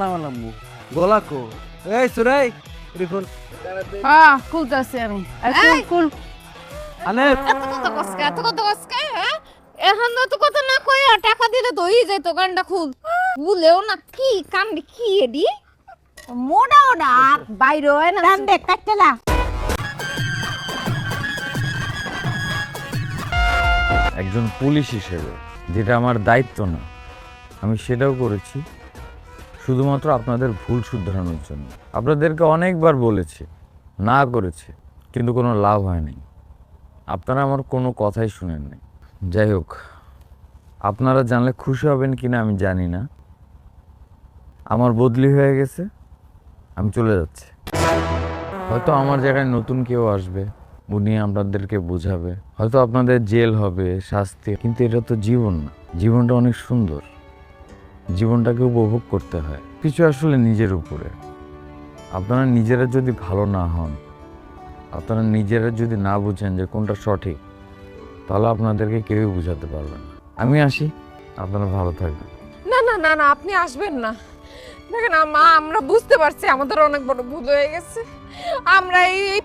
নামালামু গলা কো এই সুরাই রিফল হ্যাঁ খুলতেছি আমি খুল আনে এত কত কসকে হ্যাঁ এখন তো কথা না কই টাকা দিলে তো হই যায় তো গানটা খুল ভুলেও না কি কান্দি কি এডি মোড়া ওডা বাইরে হয় না কান্দে কাটলা একজন পুলিশ হিসেবে যেটা আমার দায়িত্ব না আমি সেটাও করেছি শুধুমাত্র আপনাদের ভুল শুধরানোর জন্য। আপনাদেরকে অনেকবার বলেছি, না করেছি, কিন্তু কোনো লাভ হয়নি। আপনারা আমার কোনো কথাই শুনেন নাই। যাই হোক, আপনারা জানলে খুশি হবেন কিনা আমি জানি না। আমার বদলি হয়ে গেছে, আমি চলে যাচ্ছি। হয়তো আমার জায়গায় নতুন কেউ আসবে, উনি আপনাদেরকে বোঝাবে, হয়তো আপনাদের জেল হবে, শাস্তি, কিন্তু এটা তো জীবন না। জীবনটা অনেক সুন্দর, জীবনটাকে উপভোগ করতে হয়। কিছু আসলে নিজের উপরে। আপনারা নিজেরা যদি ভালো না হন, আপনারা নিজেরা যদি না বুঝেন যে কোনটা সঠিক, তাহলে আপনাদেরকে কেউই বোঝাতে পারবে না। আমি আসি, আপনারা ভালো থাকবেন। না না না না আপনি আসবেন না। দেখেন আমরা বুঝতে পারছি আমাদের অনেক বড় ভুল হয়ে গেছে। আমরা এই